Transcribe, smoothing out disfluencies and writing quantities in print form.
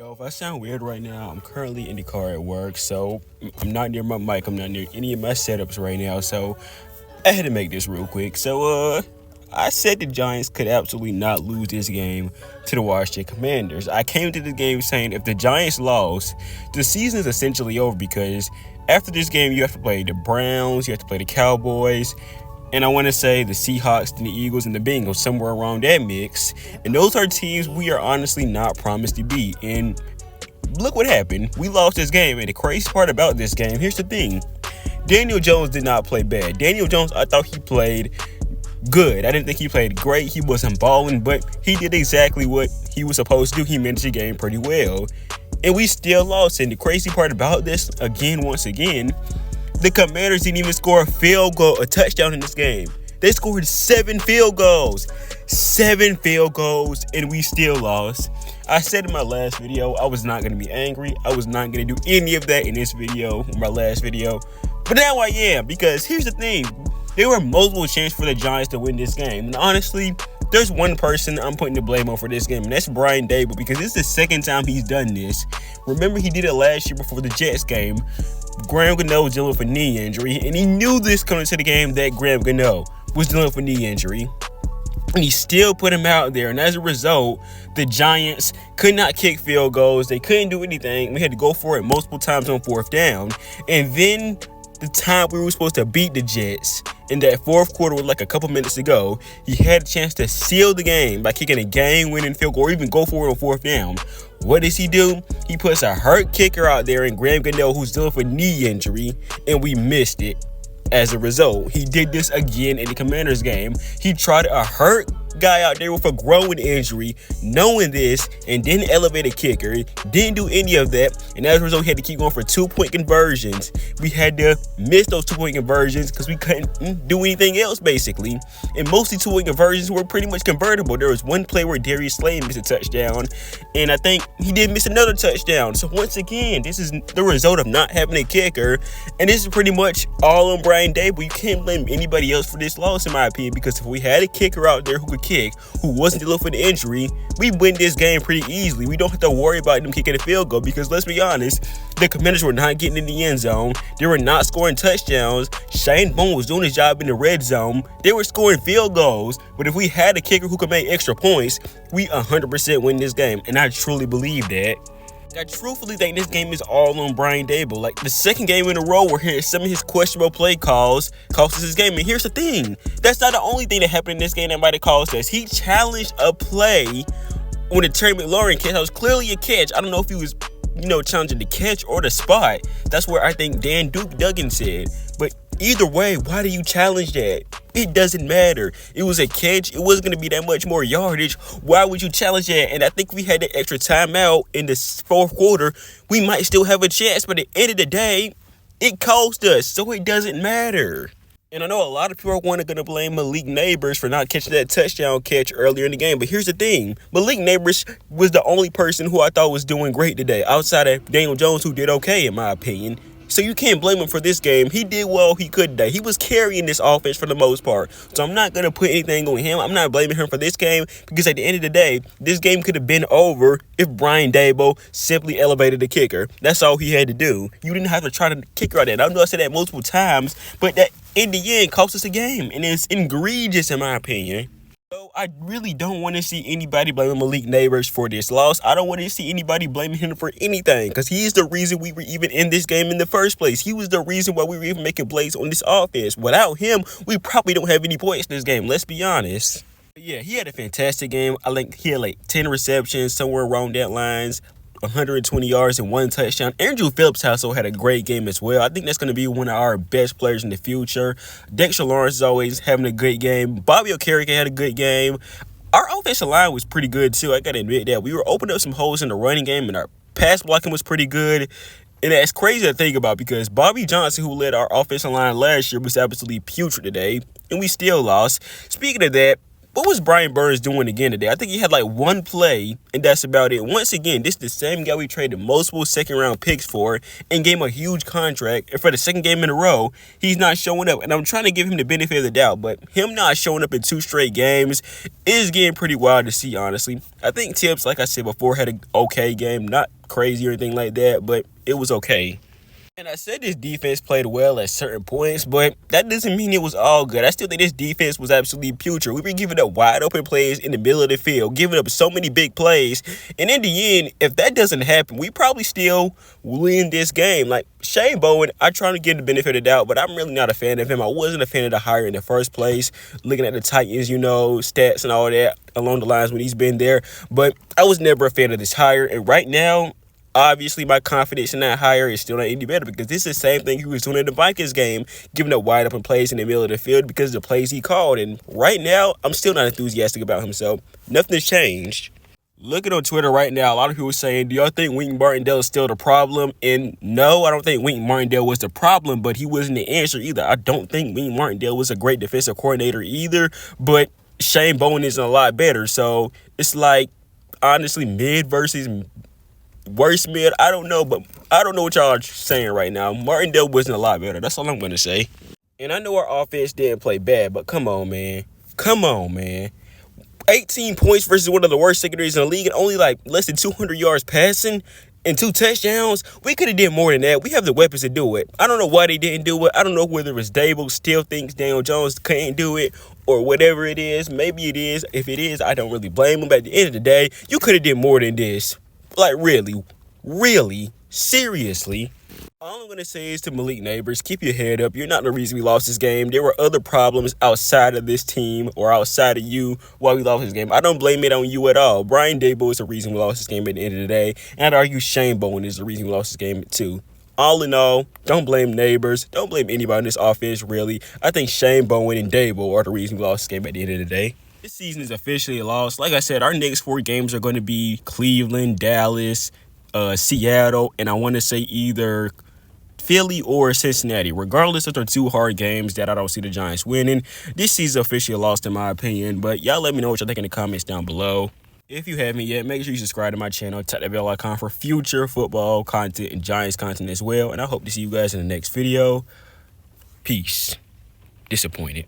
Yo, if I sound weird right now, I'm currently in the car at work, so I'm not near my mic. I'm not near any of my setups right now, so I had to make this real quick. I said the Giants could absolutely not lose this game to the Washington Commanders. I came to the game saying if the Giants lost, the season is essentially over because after this game, you have to play the Browns, you have to play the Cowboys, and I want to say the Seahawks, and the Eagles, and the Bengals, somewhere around that mix. And those are teams we are honestly not promised to beat. And look what happened. We lost this game. And the crazy part about this game, here's the thing. Daniel Jones did not play bad. Daniel Jones, I thought he played good. I didn't think he played great. He wasn't balling, but he did exactly what he was supposed to do. He managed the game pretty well. And we still lost. And the crazy part about this, once again, the Commanders didn't even score a touchdown in this game. They scored 7 field goals. 7 field goals, and we still lost. I said in my last video, I was not going to be angry. I was not going to do any of that in this video, my last video. But now I am, because here's the thing. There were multiple chances for the Giants to win this game. And honestly, there's one person I'm putting the blame on for this game, and that's Brian Daboll, because this is the second time he's done this. Remember, he did it last year before the Jets game. Graham Gano was dealing with a knee injury, and he knew this coming into the game that Graham Gano was dealing with a knee injury. And he still put him out there, and as a result, the Giants could not kick field goals. They couldn't do anything. We had to go for it multiple times on fourth down. And then the time we were supposed to beat the Jets in that fourth quarter with like a couple minutes to go, he had a chance to seal the game by kicking a game-winning field goal or even go for it on fourth down. What does he do? He puts a hurt kicker out there in Graham Gano, who's dealing with a knee injury, and we missed it. As a result, he did this again in the Commanders game. He tried a hurt guy out there with a growing injury, knowing this, and didn't elevate a kicker. Didn't do any of that, and as a result, he had to keep going for 2-point conversions. We had to miss those 2-point conversions because we couldn't do anything else, basically. And most of the 2-point conversions were pretty much convertible. There was one play where Darius Slay missed a touchdown, and I think he did miss another touchdown. So once again, this is the result of not having a kicker, and this is pretty much all on Brian Daboll. You can't blame anybody else for this loss, in my opinion, because if we had a kicker out there who could kick, who wasn't dealing with an injury, we win this game pretty easily. We don't have to worry about them kicking a field goal because, let's be honest, the Commanders were not getting in the end zone. They were not scoring touchdowns. Shane Boone was doing his job in the red zone. They were scoring field goals. But if we had a kicker who could make extra points, we 100% win this game. And I truly believe that. I truthfully think this game is all on Brian Daboll. Like, the second game in a row where some of his questionable play calls cost us his game. And here's the thing. That's not the only thing that happened in this game that might have cost us. He challenged a play on the Terry McLaurin catch. That was clearly a catch. I don't know if he was, challenging the catch or the spot. That's where I think Duggan said. But either way, why do you challenge that? It doesn't matter. It was a catch. It wasn't going to be that much more yardage. Why would you challenge that? And I think we had the extra timeout in the fourth quarter. We might still have a chance, but at the end of the day, it cost us, so it doesn't matter. And I know a lot of people are going to blame Malik Nabers for not catching that touchdown catch earlier in the game. But here's the thing. Malik Nabers was the only person who I thought was doing great today, outside of Daniel Jones, who did okay, in my opinion. So you can't blame him for this game. He did well he could today. He was carrying this offense for the most part. So I'm not going to put anything on him. I'm not blaming him for this game because at the end of the day, this game could have been over if Brian Daboll simply elevated the kicker. That's all he had to do. You didn't have to try to kick out that. I know I said that multiple times, but that in the end cost us a game. And it's egregious in my opinion. So I really don't want to see anybody blaming Malik Nabers for this loss. I don't want to see anybody blaming him for anything because he's the reason we were even in this game in the first place. He was the reason why we were even making plays on this offense. Without him, we probably don't have any points in this game. Let's be honest. But yeah, he had a fantastic game. I think he had like 10 receptions, somewhere around that lines. 120 yards and 1 touchdown. Andrew Phillips also had a great game as well. I think that's going to be one of our best players in the future. Dexter Lawrence is always having a good game. Bobby Okereke had a good game. Our offensive line was pretty good too. I got to admit that. We were opening up some holes in the running game, and our pass blocking was pretty good. And that's crazy to think about because Bobby Johnson, who led our offensive line last year, was absolutely putrid today, and we still lost. Speaking of that, what was Brian Burns doing again today? I think he had like one play, and that's about it. Once again, this is the same guy we traded multiple second-round picks for and gave him a huge contract. And for the second game in a row, he's not showing up. And I'm trying to give him the benefit of the doubt, but him not showing up in 2 straight games is getting pretty wild to see, honestly. I think Tibbs, like I said before, had an okay game. Not crazy or anything like that, but it was okay. And I said this defense played well at certain points, but that doesn't mean it was all good. I still think this defense was absolutely putrid. We were giving up wide open plays in the middle of the field, giving up so many big plays. And in the end, if that doesn't happen, we probably still win this game. Like Shane Bowen, I try to give him the benefit of the doubt, but I'm really not a fan of him. I wasn't a fan of the hire in the first place. Looking at the Titans, stats and all that along the lines when he's been there. But I was never a fan of this hire. And right now, obviously, my confidence in that hire is still not any better because this is the same thing he was doing in the Vikings game, giving up wide open plays in the middle of the field because of the plays he called. And right now, I'm still not enthusiastic about him, so nothing's changed. Looking on Twitter right now, a lot of people are saying, do y'all think Wink Martindale is still the problem? And no, I don't think Wink Martindale was the problem, but he wasn't the answer either. I don't think Wink Martindale was a great defensive coordinator either, but Shane Bowen isn't a lot better. So it's like, honestly, mid versus worst mid. I don't know, but I don't know what y'all are saying right now. Martindale wasn't a lot better. That's all I'm going to say. And I know our offense didn't play bad, but come on, man. 18 points versus one of the worst secondaries in the league and only like less than 200 yards passing and 2 touchdowns. We could have did more than that. We have the weapons to do it. I don't know why they didn't do it. I don't know whether it's Daboll still thinks Daniel Jones can't do it or whatever it is. Maybe it is. If it is, I don't really blame him. But at the end of the day, you could have did more than this. Like, really, seriously. All I'm going to say is to Malik Nabers, keep your head up. You're not the reason we lost this game. There were other problems outside of this team or outside of you why we lost this game. I don't blame it on you at all. Brian Daboll is the reason we lost this game at the end of the day. And I'd argue Shane Bowen is the reason we lost this game too. All in all, don't blame Nabers. Don't blame anybody in this offense, really. I think Shane Bowen and Daboll are the reason we lost this game at the end of the day. This season is officially lost. Like I said, our next 4 games are going to be Cleveland, Dallas, Seattle, and I want to say either Philly or Cincinnati. Regardless of the 2 hard games that I don't see the Giants winning, this season officially lost in my opinion. But y'all let me know what y'all think in the comments down below. If you haven't yet, make sure you subscribe to my channel, tap that bell icon for future football content and Giants content as well. And I hope to see you guys in the next video. Peace. Disappointed.